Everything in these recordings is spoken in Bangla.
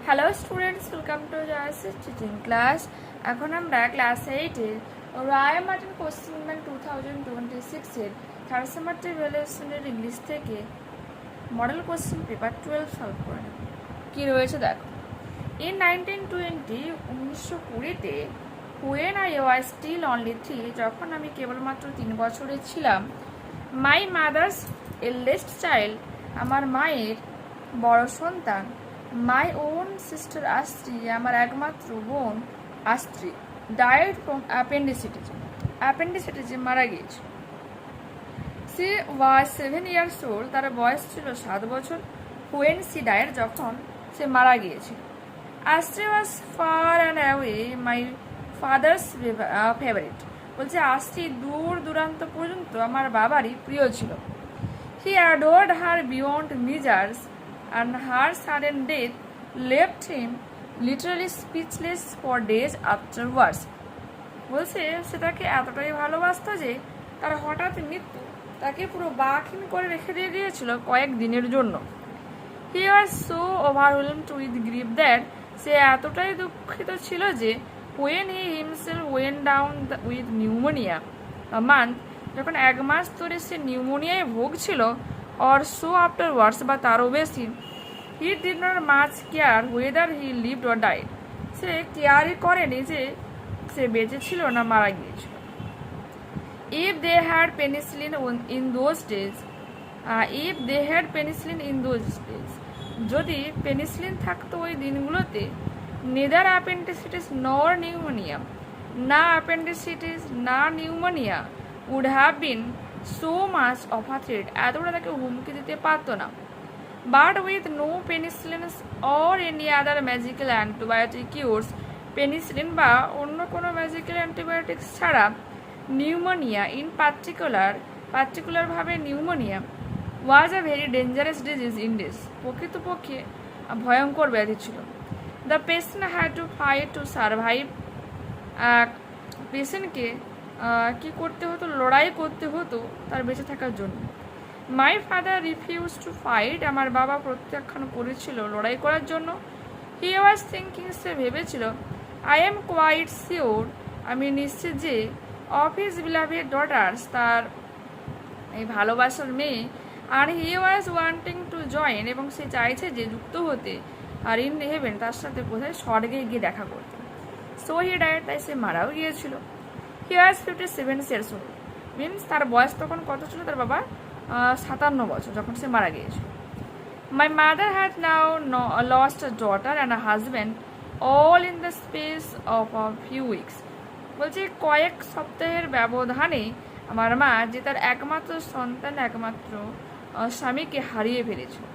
Hello students, welcome to Jayashree teaching class. এখন আমরা ক্লাস 8-এর রায় মার্টিন কোশ্চেন ব্যাংক 2026-এর থার্ড সেমেস্টার ভ্যালুয়েশনের ইংলিশ থেকে মডেল কোশ্চেন পেপার 12 সলভ করে নেব। কী রয়েছে দেখো। ইন 1920-তে when I was still only 3, যখন আমি কেবলমাত্র 3 বছরের ছিলাম, মাই মাদার্স এল্ডেস্ট চাইল্ড, আমার মায়ের বড় সন্তান, মাই ওন সিস্টার আস্ত্রী, আমার একমাত্র বোন আস্ত্রী, ডায়েড ফ্রম অ্যাপেন্ডিসাইটিসে মারা গিয়েছে। সি ওয়াজ 7 years old, তার বয়স ছিল 7 বছর। হোয়েন সি ডায়েড, যখন সে মারা গিয়েছিল। Astri was far and away my father's favourite, বলছে আস্ত্রী দূর দূরান্ত পর্যন্ত আমার বাবারই প্রিয় ছিল। He adored her beyond measures and her sudden death left him literally speechless for days afterwards. বলছে সে তাকে এতটাই ভালোবাসতো যে তার হঠাৎ মৃত্যু তাকে পুরো বাকহীন করে রেখে দিয়ে গিয়েছিল কয়েক দিনের জন্য। He was so overwhelmed with grief that, সে এতটাই দুঃখিত ছিল যে when he himself went down with pneumonia a month, যখন 1 মাস ধরে সে নিউমোনিয়ায় ভুগছিল, or so afterwards, বা তারও বেশি, he did not much care whether he lived or died, সে কেয়ারই করেনি যে সে বেঁচে ছিল না মারা গিয়েছিল। if they had penicillin in those days, যদি পেনিসিলিন থাকতো ওই দিনগুলোতে, neither appendicitis nor pneumonia, না appendicitis না pneumonia would have been so much of a threat, এতটা তাকে হুমকি দিতে পারতো না। But with no penicillin or any other magical antibiotic cures, penicillin বা অন্য কোনো ম্যাজিক্যাল অ্যান্টিবায়োটিক্স ছাড়া নিউমোনিয়া ইন পার্টিকুলারভাবে pneumonia was a very dangerous disease indeed, প্রকৃতপক্ষে ভয়ঙ্কর ব্যাধি ছিল। The patient had to fight to survive, পেশেন্টকে কী করতে হতো, লড়াই করতে হতো তার বেঁচে থাকার জন্য। My father refuse to fight, আমার বাবা প্রত্যাখ্যান করেছিল লড়াই করার জন্য। হি ওয়াজ থিঙ্কিং, সে ভেবেছিল, আই এম কোয়াইট শিওর, আমি নিশ্চিত যে, অফ হিজ বিলাভেড ডটার্স, তার এই ভালোবাসার মেয়ে, আর হি ওয়াজ ওয়ান্টিং টু জয়েন, এবং সে চাইছে যে যুক্ত হতে, আর ইন হেভেন, তার সাথে কোথায় স্বর্গে গিয়ে দেখা করতে। সো হি ডায়েড, তাই সে মারাও গিয়েছিল। হি ওয়াজ 57 years old, মিনস তার বয়স তখন কত ছিল, তার বাবা 57 বছর যখন সে মারা গিয়েছিল। My mother had now lost a daughter and a husband all in the space of a few weeks, বলছে কয়েক সপ্তাহের ব্যবধানে আমার মা যে তার একমাত্র সন্তান, একমাত্র স্বামীকে হারিয়ে ফেলেছিল।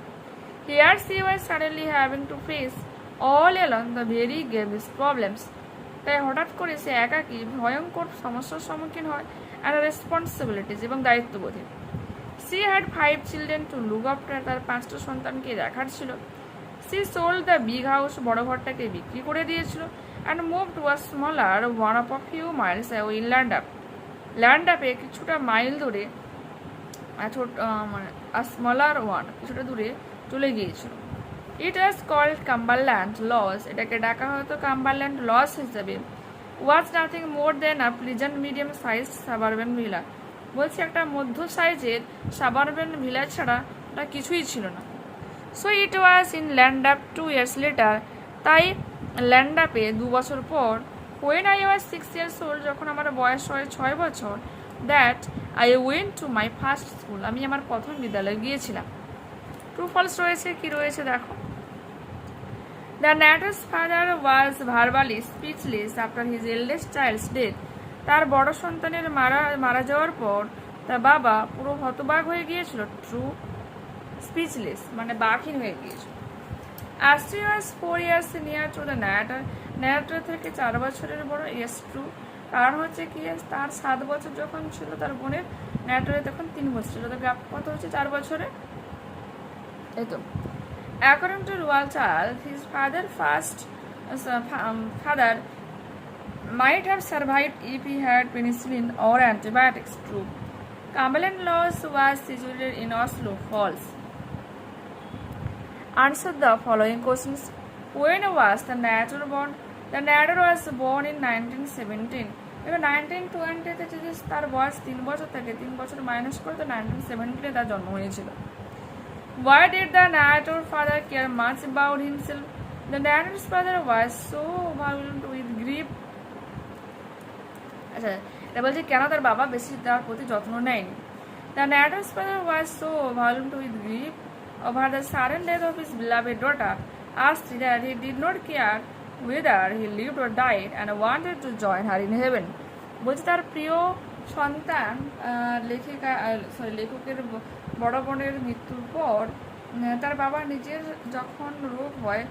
Here C was suddenly having to face all along the very gravest problems, তাই হঠাৎ করে সে একাকী ভয়ঙ্কর সমস্যার সম্মুখীন হয়, অ্যান্ড রেসপন্সিবিলিটিস, এবং দায়িত্ববোধে। She had 5 children to look after, তার 5টা সন্তানকে দেখার ছিল। She sold the big house, বড় ঘরটাকে বিক্রি করে দিয়েছিল, and move to a smaller one of a few miles away in ল্যান্ডআপে কিছুটা মাইল দূরে, মানে স্মলার ওয়ান কিছুটা দূরে চলে গিয়েছিল। It was called Cumberland Loss, এটাকে ডাকা হয়তো কাম্বারল্যান্ড লস হিসাবে। Was nothing more than a pleasant medium size suburban villa, বলছে একটা মধ্য সাইজের সাবারবেন ভিলা ছাড়া ওটা কিছুই ছিল না। So it was in Landup 2 years later, তাই ল্যান্ডআপে 2 বছর পর, when I was 6 years old, যখন আমার বয়স হয় 6 বছর, that I went to my first school, আমি আমার প্রথম বিদ্যালয়ে গিয়েছিলাম। ট্রু ফলস রয়েছে, কি রয়েছে দেখো। The natter's father was verbally speechless after his eldest child's death, তার বড় সন্তানের মারা যাওয়ার পর তার বাবা পুরো হতবাক হয়ে গিয়েছিল। ট্রু, স্পিচলেস মানে বাকহীন হয়ে গিয়েছিল। আস্ট্রি ওয়াজ 4 years near to the narrator থেকে 4 বছরের বড়। ইয়েস ট্রু, কারণ হচ্ছে কি, তার 7 বছর যখন ছিল তার বোনের, ন্যাটারে তখন 3 বছর ছিল, তো গ্যাপ কত হচ্ছে 4 বছরে, এই তো। According to Roald Dahl, his father might have survived if he had penicillin or antibiotics. True. Cumberland Laws was situated in Oslo. False. Answer the following questions. When was the narrator born? The narrator was born in 1917. এবার 1920-তে যদি তার বয়স 3 বছর থাকে, 3 বছর মাইনাস করে তো 1917-এ তার জন্ম হয়েছিল। Why did the narrator's father care much about himself? The narrator's father was so overwhelmed with grief. আচ্ছা, এটা বলছে কেন তার বাবা বেশি তার প্রতি যত্ন নেয়নি। The narrator's father was so overwhelmed with grief over the sudden death of his beloved daughter, asked that he did not care whether he lived or died and wanted to join her in heaven. বলছে তার প্রিয় সন্তান লেখকের বড় বোনের মৃত্যুর পর তার বাবা নিজের যখন রোগ হয়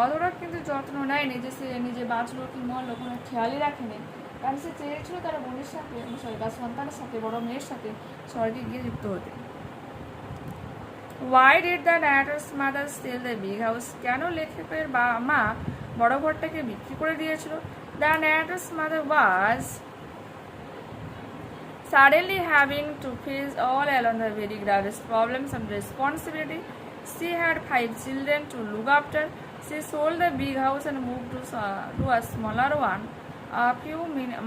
অতটা কিন্তু যত্ন নেয়নি যে সে নিজে বাঁচলো কি মরলো কোনো খেয়ালই রাখেনি, কারণ সে চেয়েছিল তার বোনের সাথে বা সন্তানের সাথে বড় মেয়ের সাথে স্বর্গে গিয়ে যুক্ত হতে। Why did the narrator's mother sell the big house? কেন লেখকের মা বড় ঘরটাকে বিক্রি করে দিয়েছিল? The narrator's mother was suddenly having to face all alone the very greatest problems and responsibility. She had 5 children to look after. She sold the big house and moved to a smaller one a few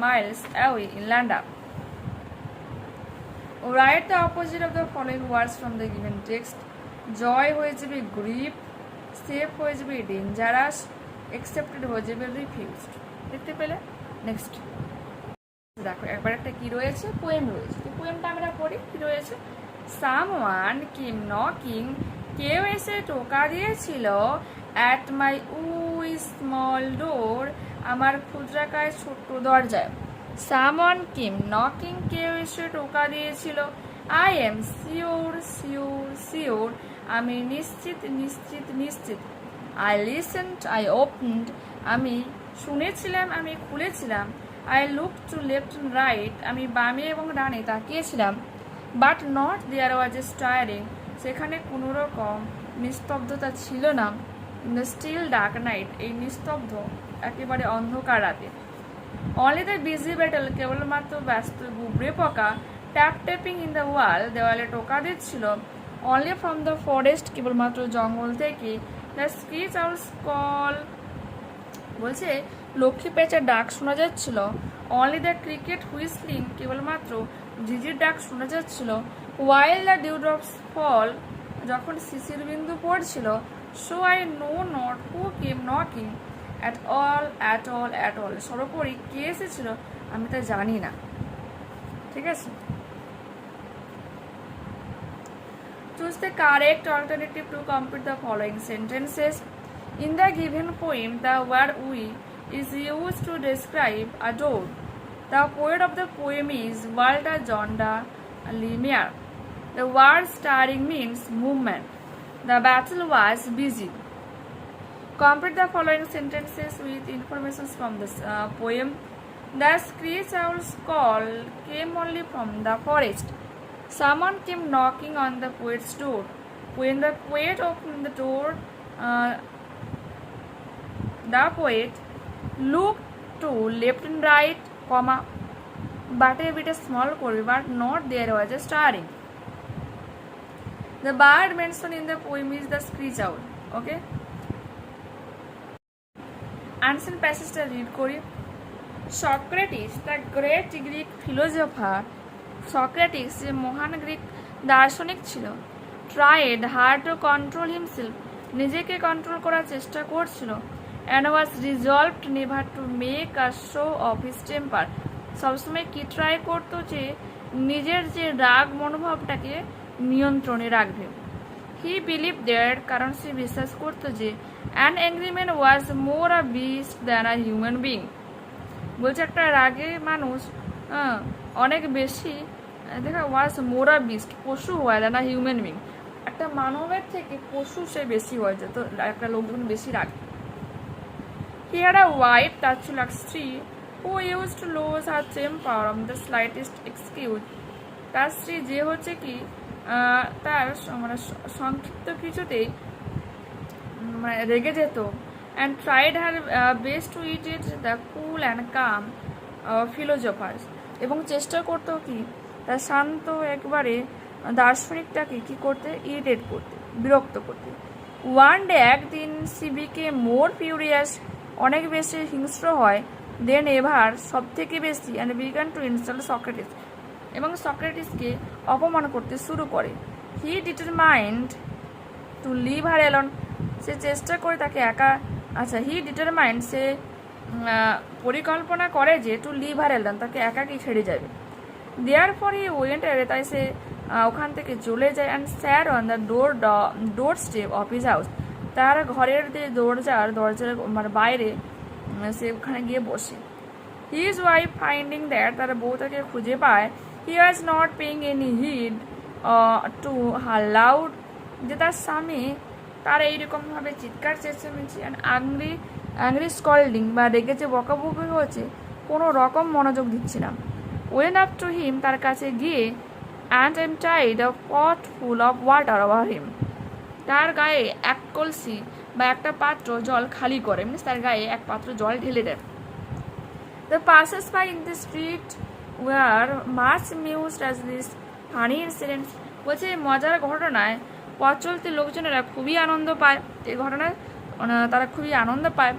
miles away in London. Write the opposite of the following words from the given text. Joy হয়ে যাবে grief, safe হয়ে যাবে dangerous, accepted হয়ে যাবে refused. দেখতে পেলে? নেক্সট দেখো একবার একটা কি রয়েছে, পোয়েম রয়েছে। তো পোয়েমটা আমরা পড়ি। কি রয়েছে? সামওয়ান কেম নকিং, কেউ এসে টোকা দিয়েছিল, অ্যাট মাই স্মল ডোর, আমার ক্ষুদ্রাকায় ছোট্ট দরজায়। সামওয়ান কেম নকিং, কেউ এসে টোকা দিয়েছিল। I am sure sure sure, আমি নিশ্চিত নিশ্চিত নিশ্চিত। আই লিসেন্ড, আই ওপেন্ড, আমি শুনেছিলাম, আমি খুলেছিলাম। I look to left and right, আমি বামে এবং ডানে তাকিয়েছিলাম। বাট নট দেয়ার ওয়াজ এ স্টায়ারিং, সেখানে কোনো রকম নিস্তব্ধতা ছিল না। In the still dark night, এই নিস্তব্ধ একেবারে অন্ধকার রাতে। অনলি দ্য বিজি ব্যাটল, কেবলমাত্র ব্যস্ত গুবরে পোকা। ট্যাপ ট্যাপিং ইন দ্য ওয়াল, দেওয়ালে টোকা দিচ্ছিল। অনলি ফ্রম দ্য ফরেস্ট, কেবলমাত্র জঙ্গল থেকে। দ্য স্ক্রিচ আউটস কল, বলছে লক্ষ্মী পেঁচার ডাক শোনা যাচ্ছিল। অনলি দ্য ক্রিকেট হুইসলিং, কেবলমাত্র ঝিঝির ডাক শোনা যাচ্ছিল। ওয়াইল দ্য ডিউ ড্রপস ফল, যখন শিশির বিন্দু পড়ছিল। So I know not who came knocking at all at all at all, সর্বোপরি কে এসেছিল আমি তা জানি না। ঠিক আছে, choose the correct alternative to complete the following sentences. In the given poem, the word we is used to describe a door. The poet of the poem is Walter John de Limier. The word stirring means movement. The battle was busy. Complete the following sentences with information from this poem. The screech owl's call came only from the forest. Someone came knocking on the poet's door. When the poet opened the door, the poet looked to left and right, comma, but a bit small corridor, but not there was a stirring. The bird mentioned in the poem is the screech owl. Okay? Ancient passage to read kori. Socrates, the great Greek philosopher, Socrates যে মহান গ্রিক দার্শনিক ছিল, tried hard to control himself, নিজেকে কন্ট্রোল করার চেষ্টা করছিল। And was resolved never to make a show off his temper, সবসময় কি ট্রাই করতো যে নিজের যে রাগ মনোভাবটাকে নিয়ন্ত্রণে রাখবে। হি বিলিভ দ্যাট, কারণ সে বিশ্বাস করতো যে an angry man was more a beast than a human being, বলছে একটা রাগে মানুষ অনেক বেশি দেখা ওয়াজ মোরা বিস্ট, পশু হয় না হিউম্যান বিং, একটা মানবের থেকে পশু সে বেশি হয়ে যেত একটা লোক যখন বেশি রাগে। হি হ্যাড আ ওয়াইফ, তার ছিল এক স্ত্রী, who use to lose her temper on the slightest excuse, তার স্ত্রী যে হচ্ছে কি তার মানে সংক্ষিপ্ত কিছুতেই মানে রেগে যেত। And tried her best to it it the cool and calm philosophers, এবং চেষ্টা করতো কি তার শান্ত একবারে দার্শনিকটাকে কি করতে, ইরিটেট করতে, বিরক্ত করতে। ওয়ান ডে একদিন সি বিকেম মোর ফিউরিয়াস, অনেক বেশি হিংস্র হয়, দেন এভার সব থেকে বেশি, and began to insult Socrates, এবং সক্রেটিসকে অপমান করতে শুরু করে। He determined to leave her alone, সে চেষ্টা করে তাকে একা, হি ডিটারমাইন্ড, সে পরিকল্পনা করে যে টু লিভ হার এলন, তাকে একাকি ছেড়ে যাবে। দেয়ার পর হি ওয়েন্ট অ্যাওয়ে, তাই সে ওখান থেকে চলে যায়, and sir on the door step of his house, তার ঘরের যে দরজার মানে বাইরে সে ওখানে গিয়ে বসে। হিজ ওয়াইফ ফাইন্ডিং দ্যাট, তার বউ তাকে খুঁজে পায়, he was not paying any heed to her loud, যে তার স্বামী তার এইরকমভাবে চিৎকার চেঁচামেচি অ্যান্ড অ্যাংরি স্কল্ডিং বা রেগে যে বকাবকি হচ্ছে কোনো রকম মনোযোগ দিচ্ছি না। ওয়েন আপ টু হিম, তার কাছে গিয়ে, and emptied a pot full of water over him, তার গায়ে এক কলসি বা একটা পাত্র জল খালি করে, মিনস তার গায়ে এক পাত্র জল ঢেলে দেয়। The passers-by in the street were much amused as this funny incident. বলছে মজার ঘটনায় পথ চলতি লোকজনেরা খুবই আনন্দ পায়, এই ঘটনায় তারা খুবই আনন্দ পায়।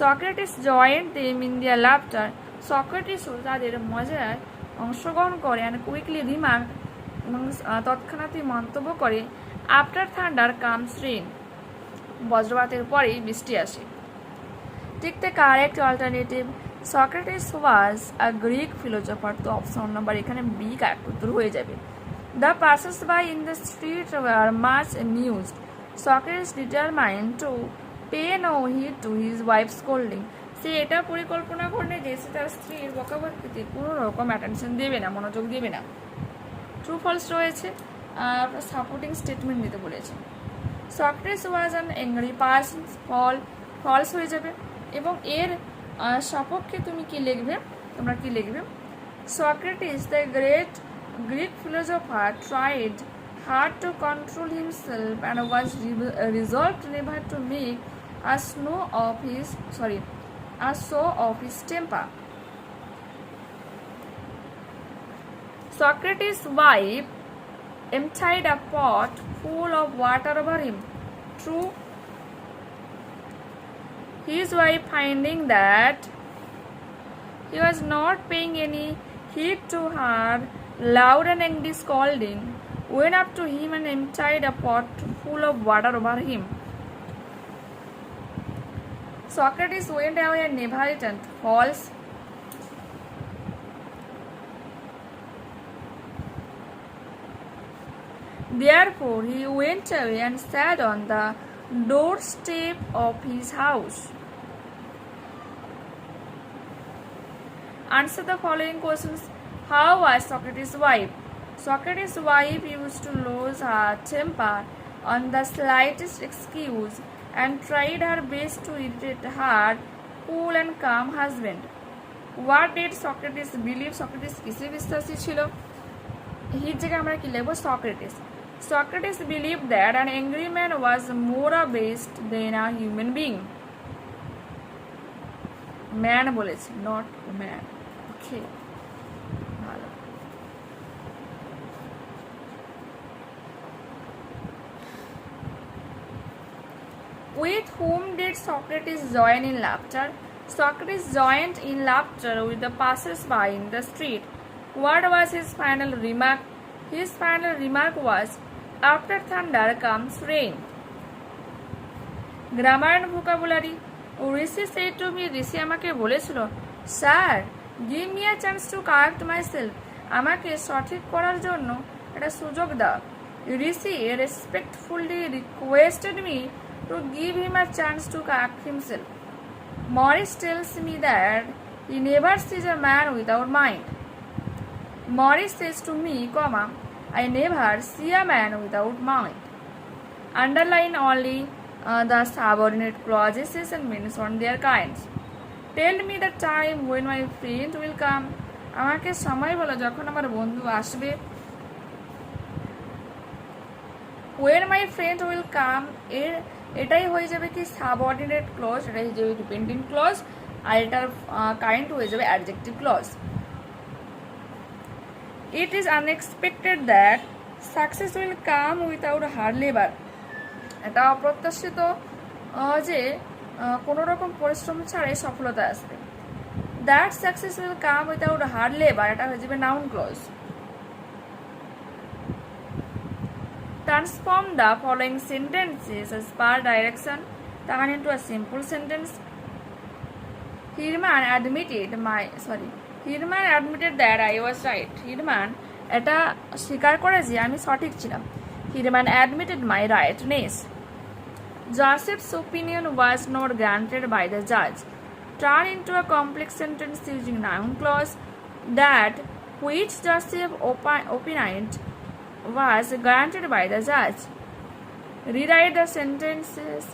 Socrates joined them in their laughter, সক্রেটিসও তাদের মজায় অংশগ্রহণ করে, অ্যান্ড কুইকলি রিমার্ক, এবং তৎক্ষণাৎই মন্তব্য করে, আফটার থান্ডার কামস রেইন, বজ্রপাতের পরেই বৃষ্টি আসে। Take the correct alternative, Socrates was a Greek philosopher, তো অপশন নাম্বার এখানে বি কারেক্ট উত্তর হয়ে যাবে। The passes by in the street were much amused, Socrates determined to pay no heed to his wife scolding, সে এটা পরিকল্পনা করলে যে সে তার স্ত্রীর বকাবকিতে কোনো রকম অ্যাটেনশন দেবে না, মনোযোগ দেবে না। ট্রু ফলস রয়েছে, সাপোর্টিং স্টেটমেন্ট দিতে বলেছে। Socrates was an angry person, false হয়ে যাবে, এবং এর সপক্ষে তুমি কি লিখবে, তোমরা কি লিখবে? Socrates the great Greek philosopher tried hard to control himself and was resolved never to make a show off his temper. Socrates' wife emptied a pot full of water over him. True. His wife, finding that he was not paying any heed to her loud and angry scolding, went up to him and emptied a pot full of water over him. Socrates went away and never returned. False. Therefore, he went away and sat on the doorstep of his house. Answer the following questions. How was Socrates' wife? Socrates' wife used to lose her temper on the slightest excuse and tried her best to irritate her cool and calm husband. What did Socrates believe? Socrates কিসে বিশ্বাসী ছিল? হির জায়গায় আমরা কি লিখব? Socrates. Socrates believed that an angry man was more abased than a human being. Man বলেছে, not man. Okay. ভালো। With whom did Socrates join in laughter? Socrates joined in laughter with the passers-by in the street. What was his final remark? His final remark was, after thunder comes rain. Grammar and vocabulary. Rishi said to me, Rishi আমাকে বলেছিল, Sir, give me a chance to correct myself. আমাকে সঠিক করার জন্য একটা সুযোগ দাও। Rishi respectfully requested me to give him a chance to correct himself. Morris tells me that he never sees a man without mind. Morris says to me, I never see a man without mind. Underline only the subordinate clauses and mention their kinds. Tell me the time when my friend will come. আমাকে সময় বলো যখন আমার বন্ধু আসবে। When my friend will come, এটাই হয়ে যাবে কি subordinate clause, এটাই হয়ে যাবে dependent clause, আর এটার kind হয়ে যাবে adjective clause. It is unexpected that success will come without hard labor. এটা অপ্রত্যাশিত যে কোনো রকম পরিশ্রম ছাড়াই সফলতা আসবে। That success will come without hard labour, এটা হয়ে যাবে noun clause. Transform the following sentences as per direction turn into a simple sentence. Hirman admitted that I was right. Hirman এটা স্বীকার করে যে আমি সঠিক ছিলাম। Hirman admitted my rightness. Joseph's opinion was not granted by the judge. Turn into a complex sentence using noun clause. That which Joseph opined was granted by the judge. Rewrite the sentences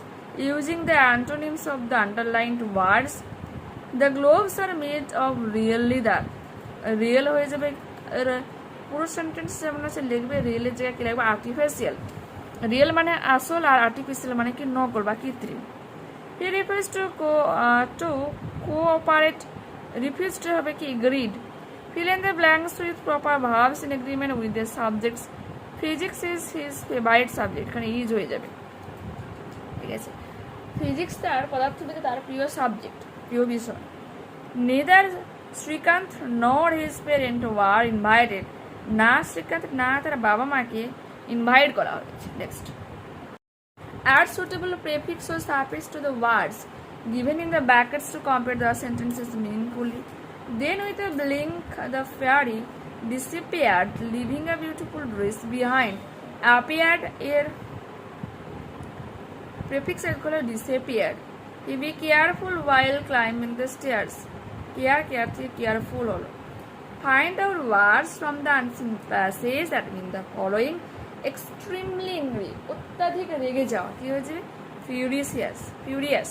using the antonyms of the underlined words. The globes are made of real leather. Real হয়ে যাবে পুরো সেন্টেন্স যেমন আছে লিখবে রিয়েলের জায়গায় কি লিখবে আর্টিফিশিয়াল। রিয়েল মানে আসল আর আর্টিফিশিয়াল মানে কি নকল বা কৃত্রিম। He refused to cooperate. Refused হবে কি agreed. Fill in the blanks with proper verbs in agreement with the subjects. Physics is his favorite subject. এখানে ইজ হয়ে যাবে, ঠিক আছে। ফিজিক্স তার পদার্থবিদ্যা তার প্রিয় সাবজেক্ট, প্রিয় বিষয়। নেদার শ্রীকান্ত নর হিজ প্যারেন্ট ওয়ার ইনভাইটেড। না শ্রীকান্ত না তার বাবা মাকে ইনভাইট করা হয়েছে। Next, add suitable prefix or suffix to the words given in the brackets to complete the sentences meaningfully. Then with a blink the fairy disappeared, leaving a beautiful dress behind. Appeared এর prefix এর হলো disappeared. He be careful while climbing the stairs. care থেকে careful হলো। Find out words from the unseen passage that mean the following: extremely angry, অত্যাধিক রেগে যাওয়া, কি হয়েছে furious,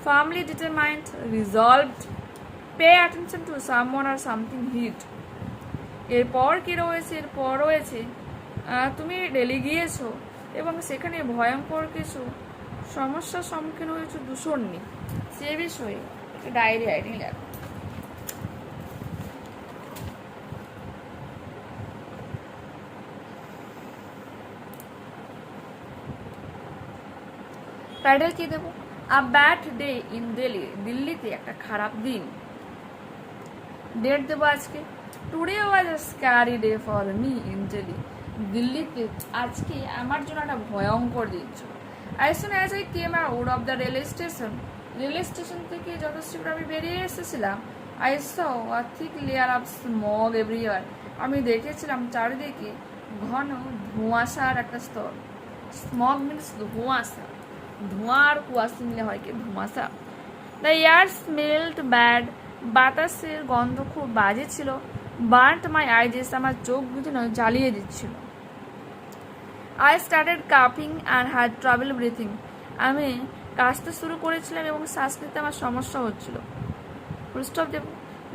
firmly determined, resolved, pay attention to someone or something heat. এরপর কি রয়েছে? এরপর রয়েছে তুমি রেলে গিয়েছো এবং সেখানে ভয়ঙ্কর কিছু সমস্যার সম্মুখীন হয়েছে দূষণ নিয়ে, সে বিষয়ে একটা ডায়েরি লেখো। টাইটেল কি দেবো? A bad day in Delhi, দিল্লিতে একটা খারাপ দিন। ডেট দেবো আজকে, today was a scary day for me in Delhi, দিল্লিতে আজকে আমার জন্য একটা ভয়ঙ্কর দিন ছিল। As soon as I came out of the rail station থেকে যত শীঘ্র আমি বেরিয়ে এসেছিলাম, I saw a thick layer of smog everywhere, আমি দেখেছিলাম চারিদিকে ঘন ধোঁয়াশার একটা স্তর। স্মগ মিনস ধোঁয়াশা, ধোঁয়া আর কুয়াশা মিলে হয় কি ধোঁয়াশা। দ্য এয়ার স্মেলড ব্যাড, বাতাসের গন্ধ খুব বাজে ছিল। বার্ন্ট মাই আইজেস, আমার চোখ বুঝে নয় জ্বালিয়ে দিচ্ছিল। I started cupping and had travel breathing, আমি কাশতে শুরু করেছিলাম এবং শ্বাস নিতে আমার সমস্যা হচ্ছিল। ফুল স্টপ দেব।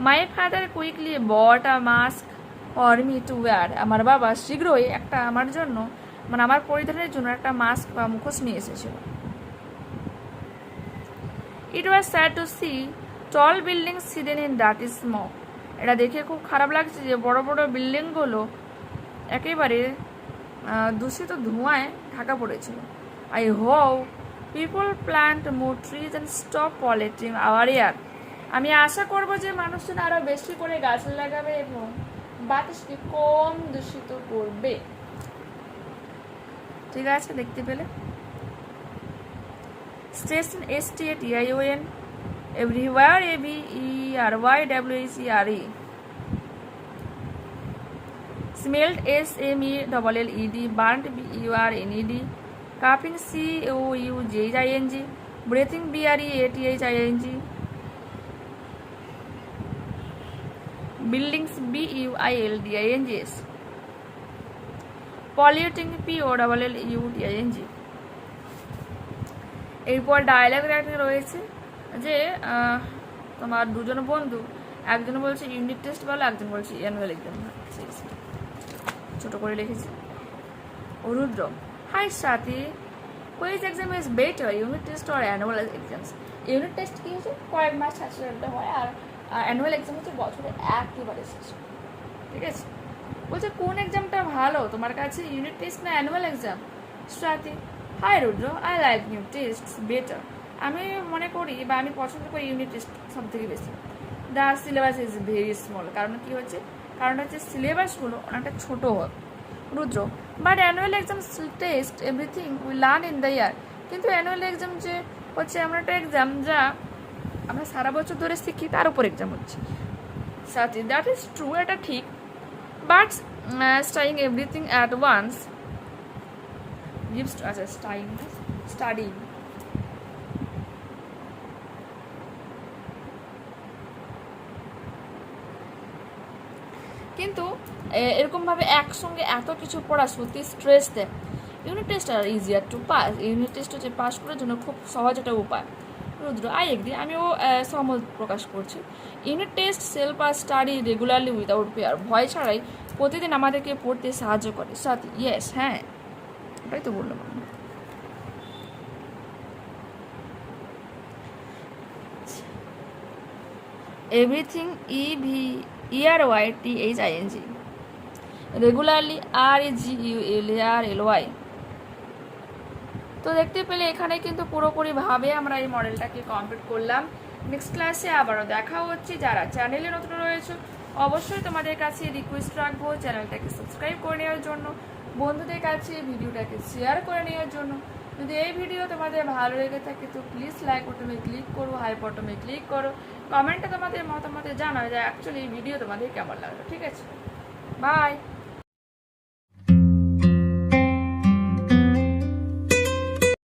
My father quickly bought a mask for me to wear, আমার বাবা শীঘ্রই একটা আমার জন্য মানে আমার পরিধানের জন্য একটা মাস্ক বা মুখোশ নিয়ে এসেছিল। It was sad to see tall buildings hidden in dirty smoke, এটা দেখে খুব খারাপ লাগছে যে বড় বড় বিল্ডিংগুলো একেবারে দূষিত ধোঁয়ায় ঢাকা পড়েছিল। I hope people plant more trees and stop polluting our air, আমি আশা করব যে মানুষজন আরও বেশি করে গাছ লাগাবে এবং বাতাসকে কম দূষিত করবে। ঠিক আছে, দেখতে পেলে। Station STATION, everywhere AVERYWHERE, smelled SMELLED, burnt BURNED, cupping COUGHING, breathing BREATHING, buildings BUILDINGS, polluting POLLUTING। এরপর ডায়ালগ রাইটিং রয়েছে যে তোমার দুজন বন্ধু, একজন বলছে ইউনিট টেস্ট বলো, একজন বলছে অ্যানুয়াল এক্সাম। ছোট করে লিখেছি। রুদ্র, high Sathi, which exam is better, unit test or annual exams? Unit test কি হচ্ছে কয়েক মাস শেষে হয়, আর অ্যানুয়াল এক্সাম হচ্ছে বছরে একেবারে শেষ। ঠিক আছে, বলছে কোন এক্সামটা ভালো তোমার কাছে, ইউনিট টেস্ট না annual exam? Swati, hi Rudra, I like new test better. আমি মনে করি বা আমি পছন্দ করি ইউনিট টেস্ট সব থেকে বেশি। The syllabus is very small. কারণ কি হচ্ছে, কারণ হচ্ছে সিলেবাসগুলো অনেকটা ছোটো হয় Rudra. But annual exam test everything we learn in the year. কিন্তু অ্যানুয়াল এক্সাম যে হচ্ছে এমন একটা এক্সাম যা আমরা সারা বছর ধরে শিখি, তার উপর এক্সাম হচ্ছে। সাথে দ্যাট ইজ ট্রু, এটা ঠিক। But studying everything at once gives আচ্ছা স্টাডিং কিন্তু এরকমভাবে একসঙ্গে এত কিছু পড়া সত্যি স্ট্রেস দেয়। Unit test are easier to pass. Unit test হচ্ছে পাস করার জন্য খুব সহজ একটা উপায় রুদ্র। আই এগ্রি, আমিও সহমত প্রকাশ করছি। ইউনিট টেস্ট সেলফ আর স্টাডি রেগুলারলি উইদাউট ফেয়ার। ভয় ছাড়াই প্রতিদিন আমাদেরকে পড়তে সাহায্য করে। সাথে ইয়েস, হ্যাঁ ওটাই তো বললাম। Everything ERYTHING regularly REGULARLY। তো দেখতে পেলে এখানে কিন্তু পুরোপুরিভাবে আমরা এই মডেলটাকে কমপ্লিট করলাম। নেক্সট ক্লাসে আবারও দেখা হচ্ছে। যারা চ্যানেলে নতুন রয়েছে অবশ্যই তোমাদের কাছে রিকোয়েস্ট রাখবো চ্যানেলটাকে সাবস্ক্রাইব করে নেওয়ার জন্য, বন্ধুদের কাছে ভিডিওটাকে শেয়ার করে নেওয়ার জন্য। যদি এই ভিডিও তোমাদের ভালো লেগে থাকে তো প্লিজ লাইক বটনে ক্লিক করো, হাই বটনে ক্লিক করো, কমেন্টে তোমাদের মতামত জানাও যে অ্যাকচুয়ালি এই ভিডিও তোমাদের কেমন লাগলো। ঠিক আছে, বাই।